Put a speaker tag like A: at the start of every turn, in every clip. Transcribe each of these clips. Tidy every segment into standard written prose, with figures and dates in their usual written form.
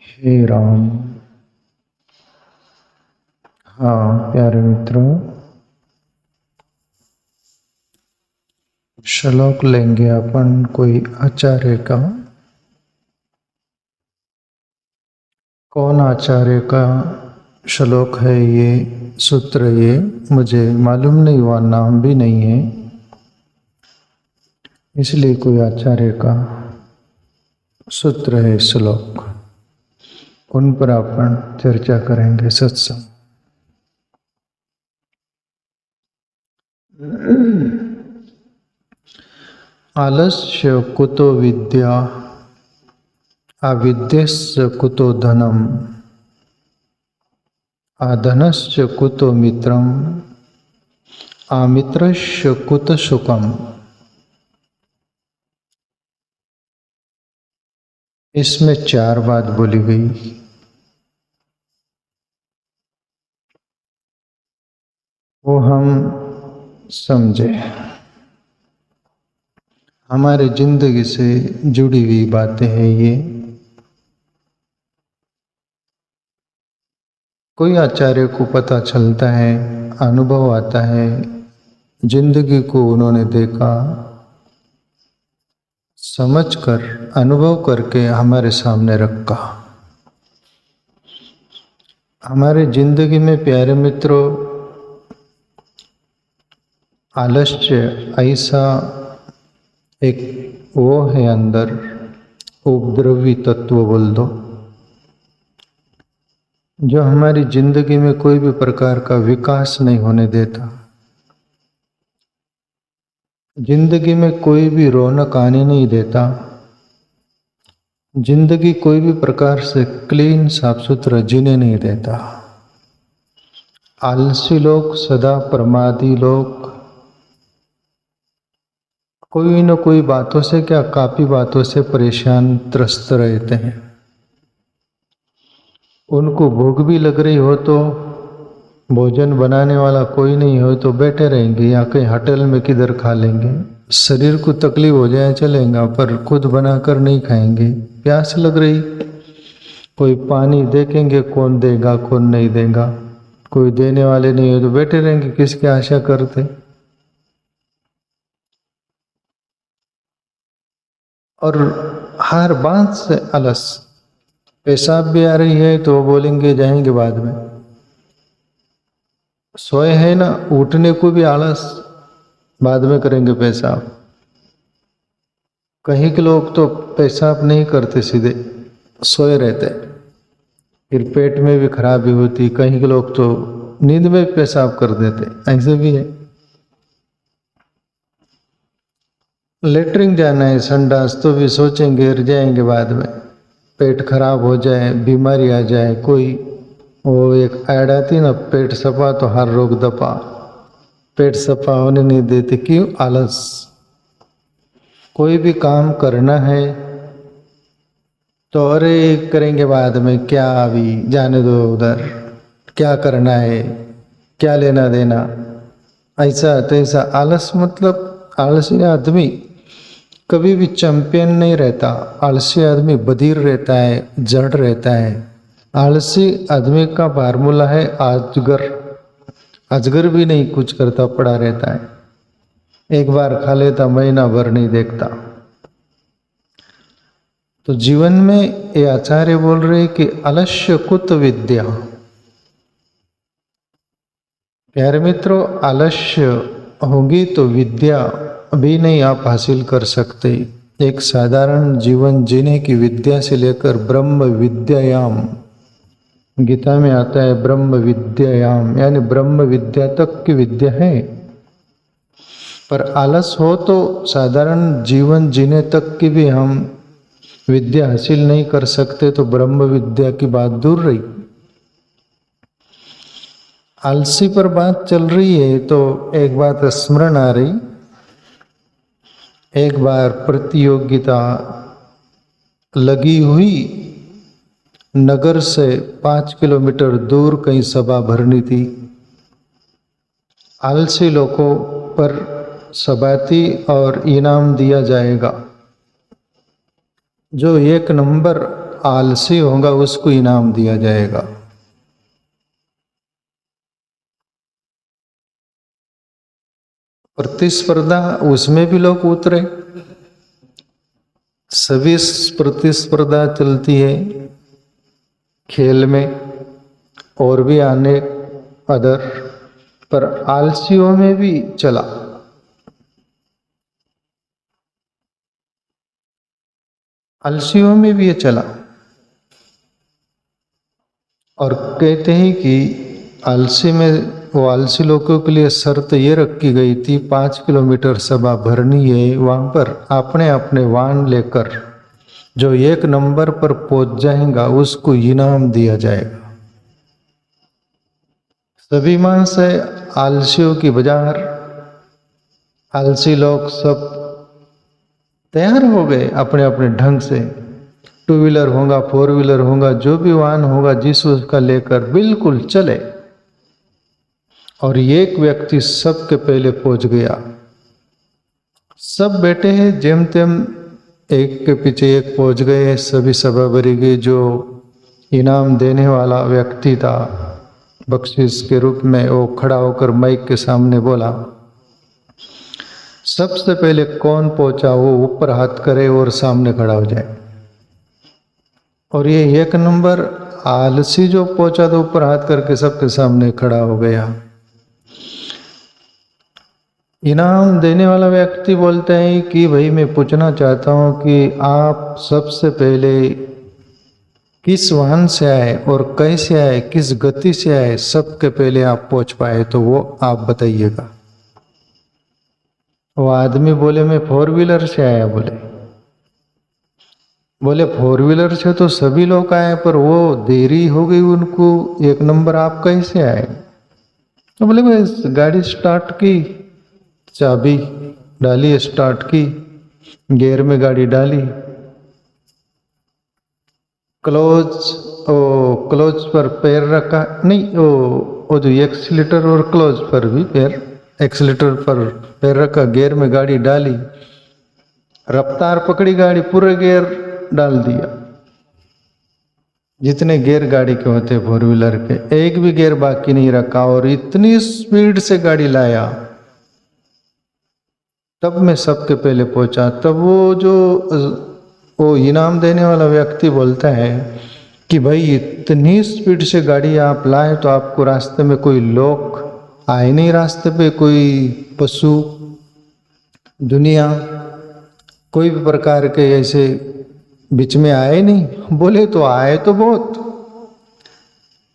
A: हे राम। हाँ प्यारे मित्रों, श्लोक लेंगे अपन कोई आचार्य का। कौन आचार्य का श्लोक है ये, सूत्र ये मुझे मालूम नहीं हुआ, नाम भी नहीं है, इसलिए कोई आचार्य का सूत्र है श्लोक, उन पर अपन चर्चा करेंगे सत्संग। आलस्य कुतो विद्या, अविद्यस्य कुतो धनम, अधनस्य कुतो मित्रम, अमित्रस्य कुत सुखम। इसमें चार बात बोली गई। वो हम समझे, हमारे जिंदगी से जुड़ी हुई बातें हैं ये। कोई आचार्य को पता चलता है, अनुभव आता है, जिंदगी को उन्होंने देखा, समझकर अनुभव करके हमारे सामने रखा। हमारे जिंदगी में प्यारे मित्रों, आलस्य ऐसा एक वो है अंदर, उपद्रवी तत्व बोल दो, जो हमारी जिंदगी में कोई भी प्रकार का विकास नहीं होने देता। जिंदगी में कोई भी रौनक आने नहीं देता। जिंदगी कोई भी प्रकार से क्लीन साफ सुथरा जीने नहीं देता। आलसी लोग, सदा प्रमादी लोग, कोई न कोई बातों से क्या काफी बातों से परेशान त्रस्त रहते हैं। उनको भूख भी लग रही हो तो भोजन बनाने वाला कोई नहीं हो तो बैठे रहेंगे, या कहीं होटल में किधर खा लेंगे। शरीर को तकलीफ हो जाए चलेगा, पर खुद बनाकर नहीं खाएंगे। प्यास लग रही, कोई पानी देखेंगे, कौन देगा कौन नहीं देगा, कोई देने वाले नहीं हो तो बैठे रहेंगे, किसकी आशा करते। और हर बात से आलस, पेशाब भी आ रही है तो बोलेंगे जाएंगे बाद में। सोए है ना, उठने को भी आलस, बाद में करेंगे पेशाब। कहीं के लोग तो पेशाब नहीं करते, सीधे सोए रहते, फिर पेट में भी खराबी होती। कहीं के लोग तो नींद में पेशाब कर देते, ऐसे भी है। लेटरिन जाना है, संडास, तो भी सोचेंगे गिर जाएंगे बाद में, पेट खराब हो जाए, बीमारी आ जाए। कोई वो एक ऐड आती ना, पेट सफा तो हर रोग दफा। पेट सफा होने नहीं देते, क्यों? आलस। कोई भी काम करना है तो अरे करेंगे बाद में, क्या अभी जाने दो, उधर क्या करना है, क्या लेना देना, ऐसा तैसा। आलस मतलब आलसी आदमी कभी भी चैंपियन नहीं रहता। आलसी आदमी बधिर रहता है, जड़ रहता है। आलसी आदमी का फार्मूला है अजगर। अजगर भी नहीं कुछ करता, पड़ा रहता है, एक बार खा लेता, महीना भर नहीं देखता। तो जीवन में ये आचार्य बोल रहे कि आलस्य कुत विद्या। प्यारे मित्रों, आलस्य होगी तो विद्या भी नहीं आप हासिल कर सकते। एक साधारण जीवन जीने की विद्या से लेकर ब्रह्म विद्यायाम, गीता में आता है ब्रह्म विद्यायाम, यानी ब्रह्म विद्या तक की विद्या है। पर आलस हो तो साधारण जीवन जीने तक की भी हम विद्या हासिल नहीं कर सकते, तो ब्रह्म विद्या की बात दूर रही। आलसी पर बात चल रही है तो एक बात स्मरण आ रही। एक बार प्रतियोगिता लगी हुई, नगर से 5 किलोमीटर दूर कहीं सभा भरनी थी। आलसी लोगों पर सभा थी और इनाम दिया जाएगा। जो 1 नंबर आलसी होगा उसको इनाम दिया जाएगा। प्रतिस्पर्धा, उसमें भी लोग उतरे। सभी प्रतिस्पर्धा चलती है खेल में और भी आने अदर, पर आलसियों में भी चला। आलसियों में भी ये चला और कहते हैं कि आलसी में, वो आलसी लोगों के लिए शर्त ये रखी गई थी, 5 किलोमीटर सभा भरनी है, वहां पर अपने अपने वाहन लेकर जो 1 नंबर पर पहुंच जाएगा उसको इनाम दिया जाएगा। सभी मांस है आलसियों की बाजार। आलसी लोग सब तैयार हो गए अपने अपने ढंग से। 2 व्हीलर होगा, 4 व्हीलर होगा, जो भी वाहन होगा जिस उसका लेकर बिल्कुल चले। और एक व्यक्ति सबके पहले पहुंच गया। सब बैठे हैं जेम तेम, एक के पीछे एक पहुंच गए, सभी सभा भरी गई। जो इनाम देने वाला व्यक्ति था बख्शिश के रूप में, वो खड़ा होकर माइक के सामने बोला, सबसे पहले कौन पहुंचा वो ऊपर हाथ करे और सामने खड़ा हो जाए। और ये 1 नंबर आलसी जो पहुंचा तो ऊपर हाथ करके सबके सामने खड़ा हो गया। इनाम देने वाला व्यक्ति बोलता है कि भाई मैं पूछना चाहता हूं कि आप सबसे पहले किस वाहन से आए और कैसे आए, किस गति से आए, सबके पहले आप पहुंच पाए तो वो आप बताइएगा। वो आदमी बोले मैं 4 व्हीलर से आया। बोले 4 व्हीलर से तो सभी लोग आए, पर वो देरी हो गई उनको, 1 नंबर आप कैसे आए? तो बोले मैं गाड़ी स्टार्ट की, चाबी डाली, स्टार्ट की, गियर में गाड़ी डाली, क्लोज पर पैर रखा, नहीं वो जो एक्सीलेटर और क्लोज पर भी पैर, एक्सीलेटर पर पैर रखा, गियर में गाड़ी डाली, रफ्तार पकड़ी गाड़ी, पूरे गियर डाल दिया। जितने गियर गाड़ी के होते 4 व्हीलर के, एक भी गियर बाकी नहीं रखा और इतनी स्पीड से गाड़ी लाया। तब मैं सबके पहले पहुंचा। तब वो इनाम देने वाला व्यक्ति बोलता है कि भाई इतनी स्पीड से गाड़ी आप लाए तो आपको रास्ते में कोई लोग आए नहीं, रास्ते पे कोई पशु दुनिया कोई भी प्रकार के ऐसे बीच में आए नहीं? बोले तो आए तो बहुत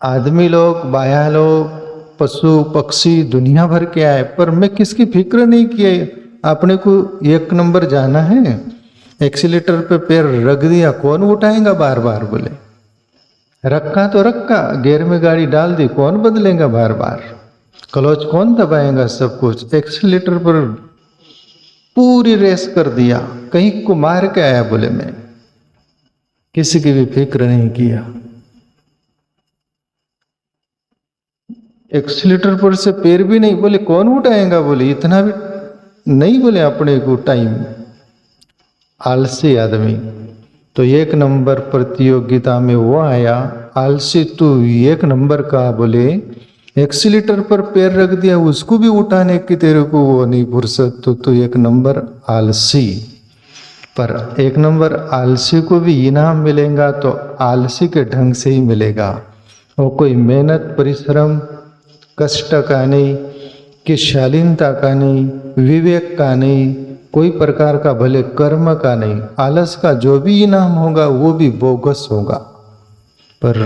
A: आदमी लोग, बाह्या लोग, पशु पक्षी दुनिया भर के आए, पर मैं किसकी फिक्र नहीं किए। अपने को 1 नंबर जाना है, एक्सीलेटर पे पैर रख दिया, कौन उठाएगा बार बार? बोले रखा तो रखा, गियर में गाड़ी डाल दी, कौन बदलेगा बार बार? क्लच कौन दबाएगा? सब कुछ एक्सीलेटर पर पूरी रेस कर दिया, कहीं को मार के आया। बोले मैं किसी की भी फिक्र नहीं किया। एक्सीलेटर पर से पैर भी नहीं, बोले कौन उठाएगा? बोले इतना भी नहीं, बोले अपने को टाइम। आलसी आदमी तो 1 नंबर प्रतियोगिता में वो आया। आलसी तू 1 नंबर का, बोले एक्सीलेटर पर पैर रख दिया, उसको भी उठाने की तेरे को वो नहीं फुर्सत, तो तू 1 नंबर आलसी। पर 1 नंबर आलसी को भी इनाम मिलेगा तो आलसी के ढंग से ही मिलेगा। वो कोई मेहनत परिश्रम कष्ट का नहीं, कि शालीनता का नहीं, विवेक का नहीं, कोई प्रकार का भले कर्म का नहीं। आलस का जो भी इनाम होगा वो भी बोगस होगा, पर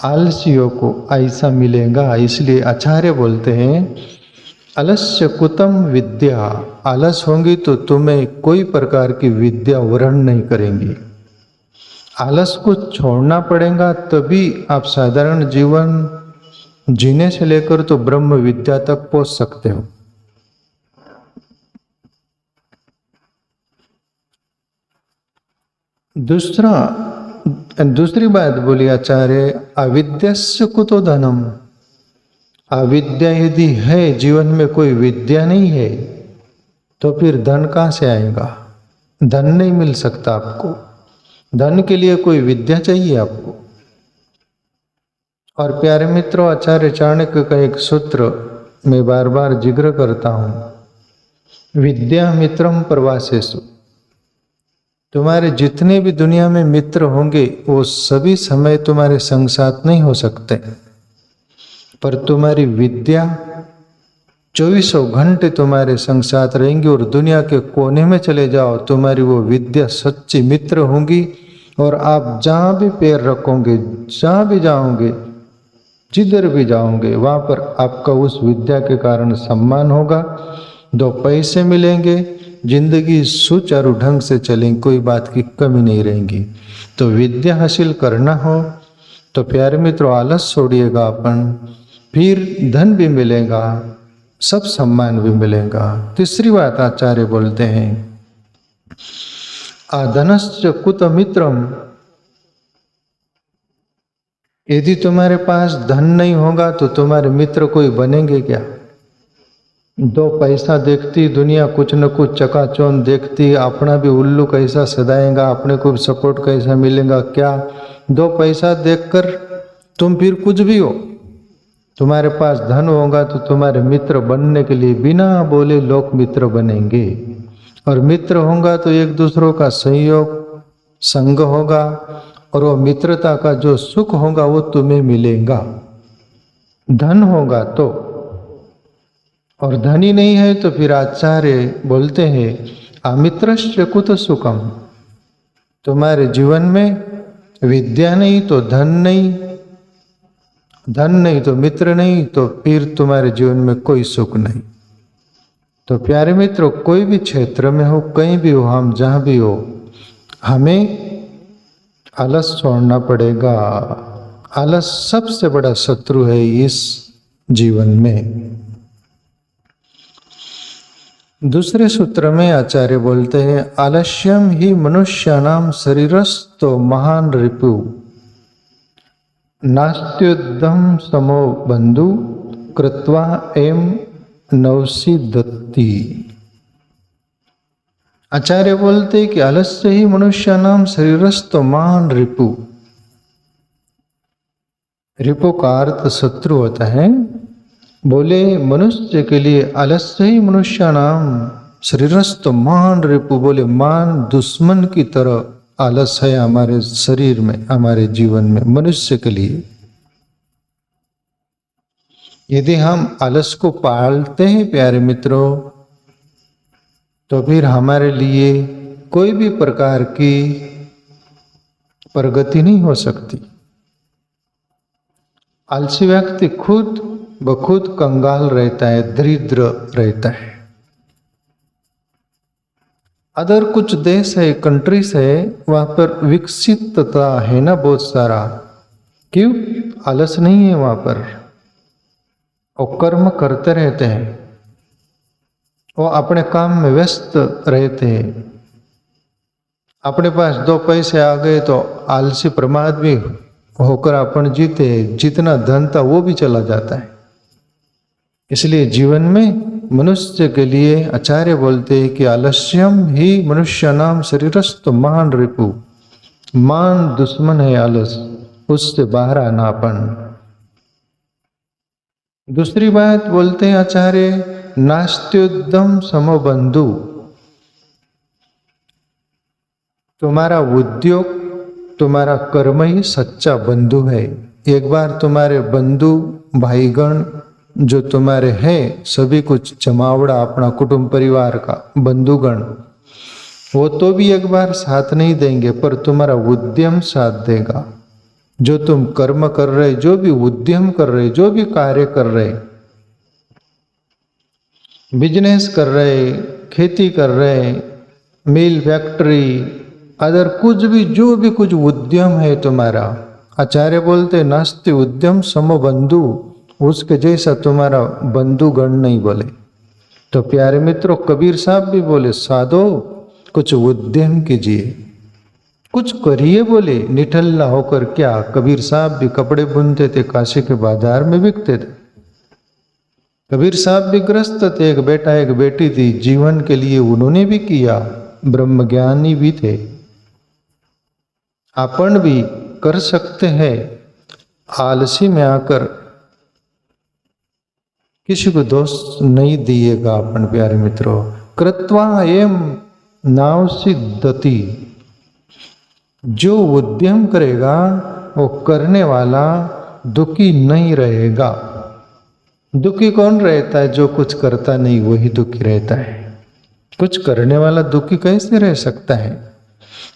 A: आलसियों को ऐसा मिलेगा। इसलिए आचार्य बोलते हैं अलस्य कुतम विद्या, आलस होंगी तो तुम्हें कोई प्रकार की विद्या वर्ण नहीं करेंगी। आलस को छोड़ना पड़ेगा, तभी आप साधारण जीवन जीने से लेकर तो ब्रह्म विद्या तक पहुंच सकते हो। दूसरी बात बोली आचार्य, अविद्यस्य कुतो धनम। अविद्या यदि है, जीवन में कोई विद्या नहीं है, तो फिर धन कहाँ से आएगा? धन नहीं मिल सकता आपको। धन के लिए कोई विद्या चाहिए आपको। और प्यारे मित्रों, आचार्य चाणक्य का एक सूत्र मैं बार बार जिक्र करता हूं, विद्या मित्रम प्रवासेषु। तुम्हारे जितने भी दुनिया में मित्र होंगे वो सभी समय तुम्हारे संग साथ नहीं हो सकते, पर तुम्हारी विद्या 24 घंटे तुम्हारे संग साथ रहेंगी। और दुनिया के कोने में चले जाओ, तुम्हारी वो विद्या सच्ची मित्र होंगी। और आप जहाँ भी पैर रखोगे, जहाँ भी जाओगे, जिधर भी जाओगे, वहाँ पर आपका उस विद्या के कारण सम्मान होगा, 2 पैसे मिलेंगे, जिंदगी सुचारू ढंग से चलेंगी, कोई बात की कमी नहीं रहेगी। तो विद्या हासिल करना हो तो प्यारे मित्रों आलस छोड़िएगा अपन, फिर धन भी मिलेगा, सब सम्मान भी मिलेगा। तीसरी बात आचार्य बोलते हैं, आधनश्च कुत मित्रम। यदि तुम्हारे पास धन नहीं होगा तो तुम्हारे मित्र कोई बनेंगे क्या? 2 पैसा देखती दुनिया कुछ न कुछ चकाचौंध देखती, अपना भी उल्लू कैसा सदाएगा, अपने को सपोर्ट कैसा मिलेगा क्या? 2 पैसा देखकर तुम फिर कुछ भी हो। तुम्हारे पास धन होगा तो तुम्हारे मित्र बनने के लिए बिना बोले लोग मित्र बनेंगे। और मित्र होगा तो एक दूसरों का सहयोग संग होगा, और वो मित्रता का जो सुख होगा वो तुम्हें मिलेगा। धन होगा तो, और धन ही नहीं है तो फिर आचार्य बोलते हैं, अमित्रश्च कुत सुखम। तुम्हारे जीवन में विद्या नहीं तो धन नहीं, धन नहीं तो मित्र नहीं, तो फिर तुम्हारे जीवन में कोई सुख नहीं। तो प्यारे मित्रों, कोई भी क्षेत्र में हो, कहीं भी हो, हम जहाँ भी हो, हमें आलस छोड़ना पड़ेगा। आलस सबसे बड़ा शत्रु है इस जीवन में। दूसरे सूत्र में आचार्य बोलते हैं, आलस्यम ही मनुष्यानाम शरीरस्थो महान रिपु नास्त्युद्धम समो बंधु कृत्वा एम नवसिद्धति। आचार्य बोलते कि आलस्य ही मनुष्यानाम शरीरस्थो महान रिपु। रिपु का अर्थ शत्रु होता है। बोले मनुष्य के लिए आलस्य ही मनुष्यानाम शरीरस्थो महान रिपु, बोले मान दुश्मन की तरह आलस है हमारे शरीर में, हमारे जीवन में, मनुष्य के लिए। यदि हम आलस को पालते हैं प्यारे मित्रों, तो फिर हमारे लिए कोई भी प्रकार की प्रगति नहीं हो सकती। आलसी व्यक्ति खुद ब खुद कंगाल रहता है, दरिद्र रहता है। अदर कुछ देश है, कंट्रीज है, वहां पर विकसितता है ना बहुत सारा। क्यों? आलस नहीं है वहां पर, वो कर्म करते रहते हैं, वो अपने काम में व्यस्त रहते हैं। अपने पास 2 पैसे आ गए तो आलसी प्रमाद भी होकर अपन जीते, जितना धन था वो भी चला जाता है। इसलिए जीवन में मनुष्य के लिए आचार्य बोलते हैं कि आलस्यम ही मनुष्यानाम शरीरस्थो महान रिपु। मान दुश्मन है आलस, उससे बाहर आना अपन। दूसरी बात बोलते हैं आचार्य, नास्त्युद्धम समो बंधु। तुम्हारा उद्योग, तुम्हारा कर्म ही सच्चा बंधु है। एक बार तुम्हारे बंधु भाईगण जो तुम्हारे हैं, सभी कुछ जमावड़ा अपना कुटुंब परिवार का बंधुगण, वो तो भी एक बार साथ नहीं देंगे, पर तुम्हारा उद्यम साथ देगा। जो तुम कर्म कर रहे, जो भी उद्यम कर रहे, जो भी कार्य कर रहे, बिजनेस कर रहे, खेती कर रहे, मिल फैक्ट्री, अदर कुछ भी, जो भी कुछ उद्यम है तुम्हारा, आचार्य बोलते नास्ति उद्यम समो बंधु, उसके जैसा तुम्हारा बंधुगण नहीं बोले। तो प्यारे मित्रों, कबीर साहब भी बोले साधो कुछ उद्यम कीजिए, कुछ करिए, बोले निठल्ला होकर क्या। कबीर साहब भी कपड़े बुनते थे, काशी के बाजार में बिकते थे। कबीर साहब भी ग्रस्त थे, एक बेटा एक बेटी थी, जीवन के लिए उन्होंने भी किया, ब्रह्मज्ञानी भी थे। आपण भी कर सकते हैं। आलसी में आकर किसी को दोष नहीं दिएगा अपन प्यारे मित्रों। कृत्वा एम नाव सिद्धति, जो उद्यम करेगा वो करने वाला दुखी नहीं रहेगा। दुखी कौन रहता है? जो कुछ करता नहीं वही दुखी रहता है। कुछ करने वाला दुखी कैसे रह सकता है?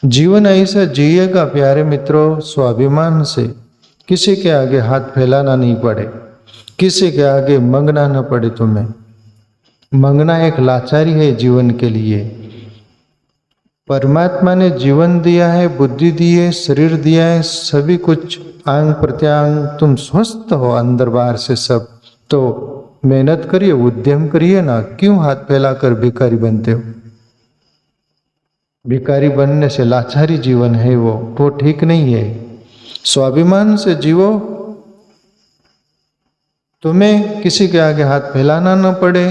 A: जीवन ऐसा जिएगा प्यारे मित्रों, स्वाभिमान से। किसी के आगे हाथ फैलाना नहीं पड़े, किसी के आगे मांगना न पड़े तुम्हें। मांगना एक लाचारी है जीवन के लिए। परमात्मा ने जीवन दिया है, बुद्धि दी है, शरीर दिया है, सभी कुछ आंग प्रत्यांग, तुम स्वस्थ हो अंदर बाहर से सब, तो मेहनत करिए, उद्यम करिए ना। क्यों हाथ फैलाकर भिखारी बनते हो? भिखारी बनने से लाचारी जीवन है वो ठीक नहीं है। स्वाभिमान से जीवो, तुम्हें किसी के आगे हाथ फैलाना न पड़े,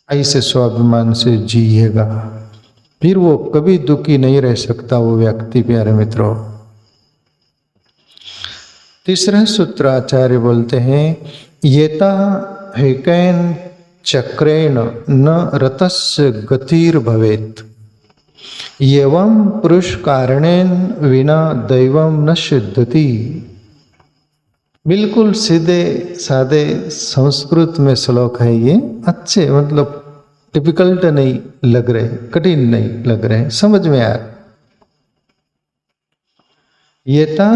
A: ऐसे स्वाभिमान से जिएगा, फिर वो कभी दुखी नहीं रह सकता वो व्यक्ति प्यारे मित्रों। तीसरा सूत्र आचार्य बोलते हैं, येता हेकैन चक्रेण न रतस्य गतिर् भवेत्, एवं पुरुष कारणेन विना दैवम न सिद्धति। बिल्कुल सीधे सादे संस्कृत में श्लोक है ये। अच्छे मतलब डिफिकल्ट नहीं लग रहे, कठिन नहीं लग रहे, समझ में आ रहा। येता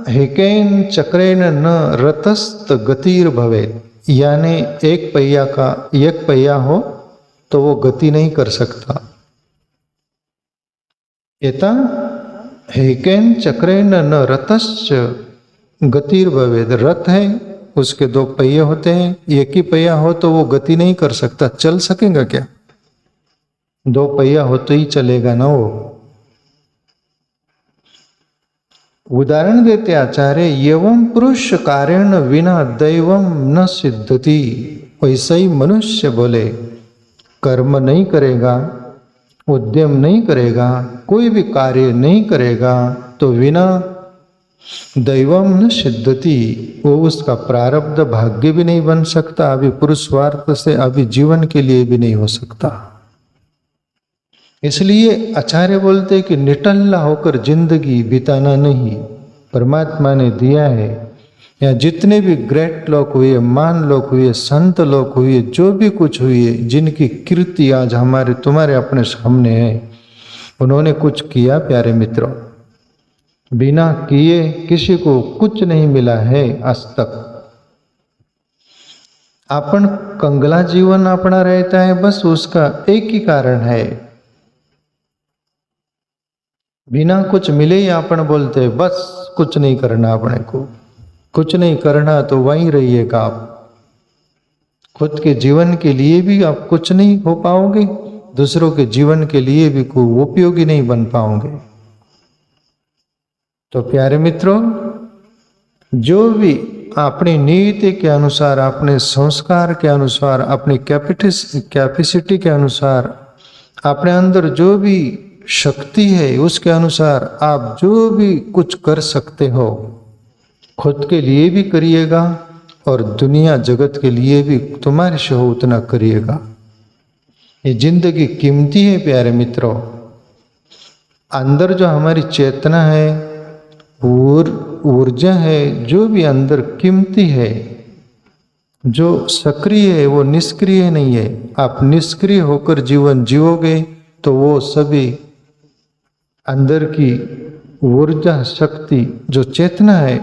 A: हेकेन चक्रेन न रतस्त गतिर भवेत्, यानी एक पहिया हो तो वो गति नहीं कर सकता। येता हेकेन चक्रेन न रतस्य गतिर भवेत्, रथ है उसके दो पहिए होते हैं, एक ही पहिया हो तो वो गति नहीं कर सकता। चल सकेगा क्या? दो पहिया हो तो ही चलेगा ना वो। उदाहरण देते आचार्य, एवं पुरुष कारेण विना दैवम न सिद्धति। वैसे ही मनुष्य बोले, कर्म नहीं करेगा, उद्यम नहीं करेगा, कोई भी कार्य नहीं करेगा तो बिना दैवम न सिद्धति, वो उसका प्रारब्ध भाग्य भी नहीं बन सकता, अभी पुरुषार्थ से अभी जीवन के लिए भी नहीं हो सकता। इसलिए आचार्य बोलते कि निटल्ला होकर जिंदगी बिताना नहीं। परमात्मा ने दिया है, या जितने भी ग्रेट लोग हुए, महान लोग हुए, संत लोग हुए, जो भी कुछ हुए, जिनकी कीर्ति आज हमारे तुम्हारे अपने सामने है, उन्होंने कुछ किया प्यारे मित्रों। बिना किए किसी को कुछ नहीं मिला है आज तक। अपन कंगला जीवन अपना रहता है, बस उसका एक ही कारण है, बिना कुछ मिले ही अपन बोलते हैं बस कुछ नहीं करना, अपने को कुछ नहीं करना तो वहीं रहिएगा आप। खुद के जीवन के लिए भी आप कुछ नहीं हो पाओगे, दूसरों के जीवन के लिए भी कोई उपयोगी नहीं बन पाओगे। तो प्यारे मित्रों, जो भी अपनी नीति के अनुसार, अपने संस्कार के अनुसार, अपनी कैपेसिटी के अनुसार, अपने अंदर जो भी शक्ति है उसके अनुसार आप जो भी कुछ कर सकते हो, खुद के लिए भी करिएगा और दुनिया जगत के लिए भी तुम्हारे से हो उतना करिएगा। ये जिंदगी कीमती है प्यारे मित्रों। अंदर जो हमारी चेतना है, ऊर्जा है, जो भी अंदर कीमती है, जो सक्रिय है वो निष्क्रिय नहीं है। आप निष्क्रिय होकर जीवन जियोगे तो वो सभी अंदर की ऊर्जा, शक्ति, जो चेतना है,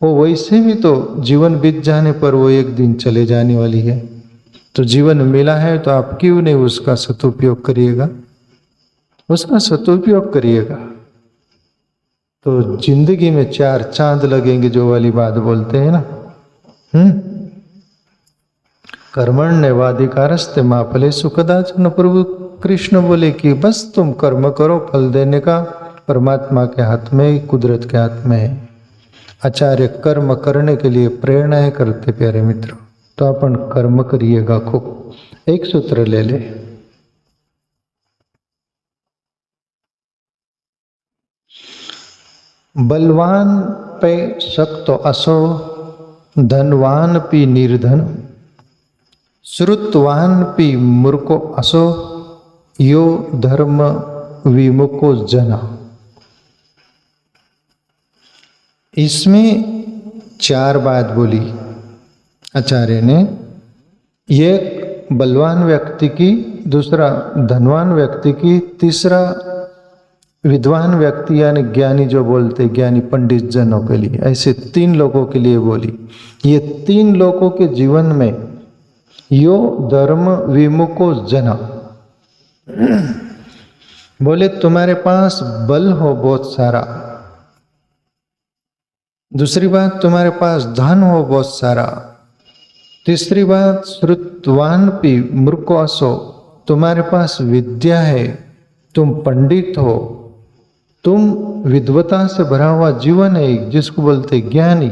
A: वो वैसे भी तो जीवन बीत जाने पर वो एक दिन चले जाने वाली है। तो जीवन मिला है तो आप क्यों नहीं उसका सदुपयोग करिएगा, उसका सदुपयोग करिएगा। तो जिंदगी में चार चांद लगेंगे, जो वाली बात बोलते हैं ना। कर्मण्येवाधिकारस्ते मा फलेषु कदाचन। प्रभु कृष्ण बोले कि बस तुम कर्म करो, फल देने का परमात्मा के हाथ में, कुदरत के हाथ में है। आचार्य कर्म करने के लिए प्रेरणा करते प्यारे मित्रों। तो अपन कर्म करिएगा खूब। एक सूत्र ले ले, बलवान पे शक्त असो, धनवान पी निर्धन, श्रुतवान पी मूर्खो असो, यो धर्म विमुखो जना। इसमें 4 बात बोली आचार्य ने। एक बलवान व्यक्ति की, दूसरा धनवान व्यक्ति की, तीसरा विद्वान व्यक्ति यानी ज्ञानी जो बोलते ज्ञानी पंडित जनों के लिए, ऐसे 3 लोगों के लिए बोली। ये 3 लोगों के जीवन में यो धर्म विमुखो जना, बोले तुम्हारे पास बल हो बहुत सारा, दूसरी बात तुम्हारे पास धन हो बहुत सारा, तीसरी बात श्रुतवान पी मूर्खो असो, तुम्हारे पास विद्या है, तुम पंडित हो, तुम विद्वता से भरा हुआ जीवन है जिसको बोलते ज्ञानी।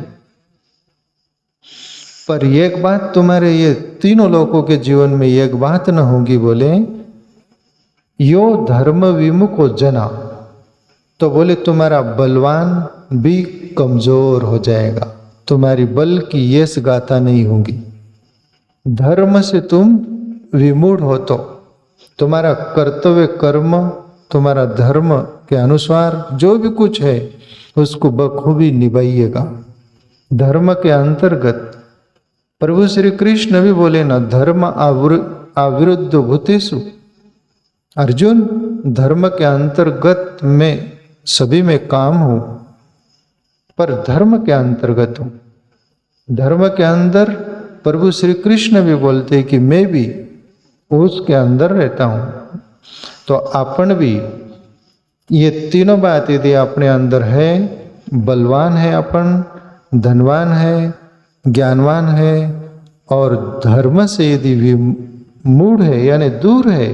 A: पर एक बात तुम्हारे ये तीनों लोगों के जीवन में एक बात न होगी, बोले यो धर्म विमुखो जना, तो बोले तुम्हारा बलवान भी कमजोर हो जाएगा, तुम्हारी बल की यश गाथा नहीं होगी। धर्म से तुम विमूढ़ हो तो तुम्हारा कर्तव्य कर्म, तुम्हारा धर्म के अनुसार जो भी कुछ है उसको बखूबी निभाइएगा। धर्म के अंतर्गत प्रभु श्री कृष्ण भी बोले ना, धर्म अविरुद्ध भूतेषु। अर्जुन, धर्म के अंतर्गत में सभी में काम हूं, पर धर्म के अंतर्गत हूं। धर्म के अंदर प्रभु श्री कृष्ण भी बोलते कि मैं भी उसके अंदर रहता हूं। तो अपन भी ये तीनों बात यदि अपने अंदर है, बलवान है अपन, धनवान है, ज्ञानवान है, और धर्म से यदि मूढ़ है यानी दूर है।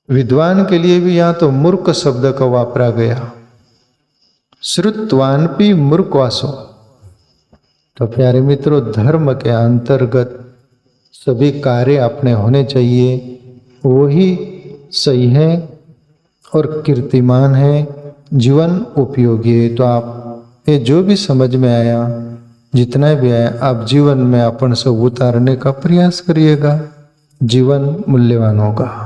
A: विद्वान के लिए भी यहाँ तो मूर्ख शब्द का वापरा गया, श्रुतवान भी मूर्खवासो। तो प्यारे मित्रों, धर्म के अंतर्गत सभी कार्य अपने होने चाहिए, वही सही है और कीर्तिमान है, जीवन उपयोगी है। तो आप ये जो भी समझ में आया, जितना भी आया, आप जीवन में अपन सब उतारने का प्रयास करिएगा, जीवन मूल्यवान होगा।